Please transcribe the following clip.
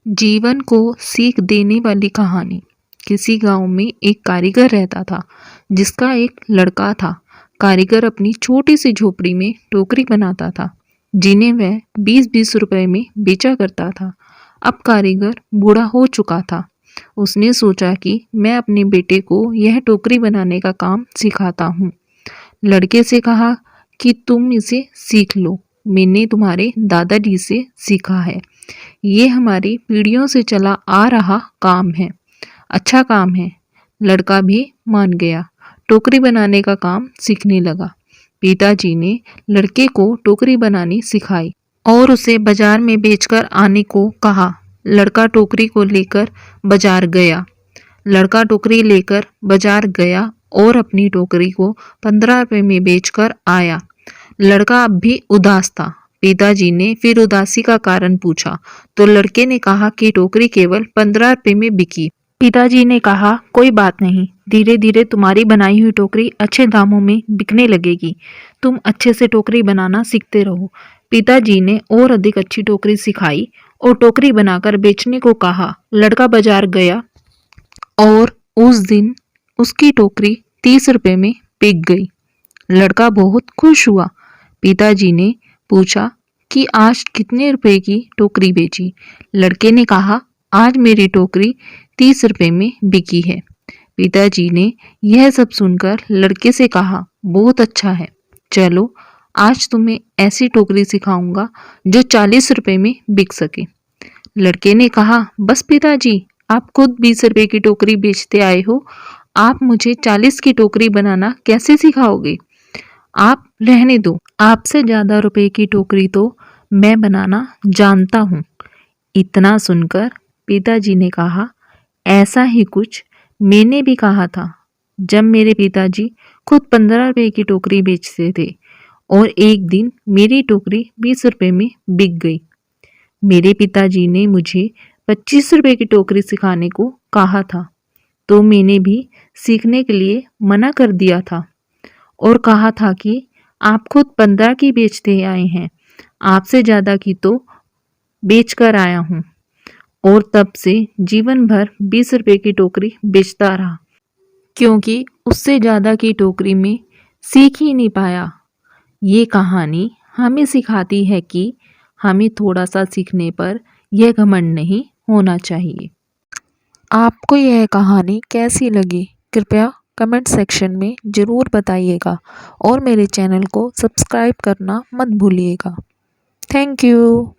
जीवन को सीख देने वाली कहानी। किसी गांव में एक कारीगर रहता था जिसका एक लड़का था। कारीगर अपनी छोटी सी झोपड़ी में टोकरी बनाता था जिन्हें वह 20-20 रुपए में बेचा करता था। अब कारीगर बूढ़ा हो चुका था। उसने सोचा कि मैं अपने बेटे को यह टोकरी बनाने का काम सिखाता हूँ। लड़के से कहा कि तुम इसे सीख लो, मैंने तुम्हारे दादाजी से सीखा है। ये हमारी पीढ़ियों से चला आ रहा काम है, अच्छा काम है। लड़का भी मान गया, टोकरी बनाने का काम सीखने लगा। पिताजी ने लड़के को टोकरी बनानी सिखाई और उसे बाजार में बेचकर आने को कहा। लड़का टोकरी को लेकर बाजार गया। लड़का टोकरी लेकर बाजार गया और अपनी टोकरी को 15 रुपए में बेचकर आया। लड़का अब भी उदास था। पिताजी ने फिर उदासी का कारण पूछा तो लड़के ने कहा कि टोकरी केवल 15 रुपए में बिकी। पिताजी ने कहा कोई बात नहीं, धीरे धीरे तुम्हारी बनाई हुई टोकरी अच्छे दामों में बिकने लगेगी। तुम अच्छे से टोकरी बनाना सीखते रहो। पिताजी ने और अधिक अच्छी टोकरी सिखाई और टोकरी बनाकर बेचने को कहा। लड़का बाजार गया और उस दिन उसकी टोकरी 30 रुपए में बिक गई। लड़का बहुत खुश हुआ। पिताजी ने पूछा कि आज कितने रुपए की टोकरी बेची। लड़के ने कहा आज मेरी टोकरी 30 रुपए में बिकी है। पिताजी ने यह सब सुनकर लड़के से कहा बहुत अच्छा है, चलो आज तुम्हें ऐसी टोकरी सिखाऊंगा जो 40 रुपए में बिक सके। लड़के ने कहा बस पिताजी, आप खुद 20 रुपए की टोकरी बेचते आए हो, आप मुझे 40 की टोकरी बनाना कैसे सिखाओगे? आप रहने दो, आपसे ज्यादा रुपए की टोकरी तो मैं बनाना जानता हूँ। इतना सुनकर पिताजी ने कहा ऐसा ही कुछ मैंने भी कहा था जब मेरे पिताजी खुद 15 रुपए की टोकरी बेचते थे और एक दिन मेरी टोकरी 20 रुपए में बिक गई। मेरे पिताजी ने मुझे 25 रुपए की टोकरी सिखाने को कहा था तो मैंने भी सीखने के लिए मना कर दिया था और कहा था कि आप खुद 15 की बेचते आए हैं, आपसे ज़्यादा की तो बेच कर आया हूँ। और तब से जीवन भर 20 रुपए की टोकरी बेचता रहा क्योंकि उससे ज़्यादा की टोकरी में सीख ही नहीं पाया। ये कहानी हमें सिखाती है कि हमें थोड़ा सा सीखने पर यह घमंड नहीं होना चाहिए। आपको यह कहानी कैसी लगी कृपया कमेंट सेक्शन में ज़रूर बताइएगा और मेरे चैनल को सब्सक्राइब करना मत भूलिएगा। Thank you.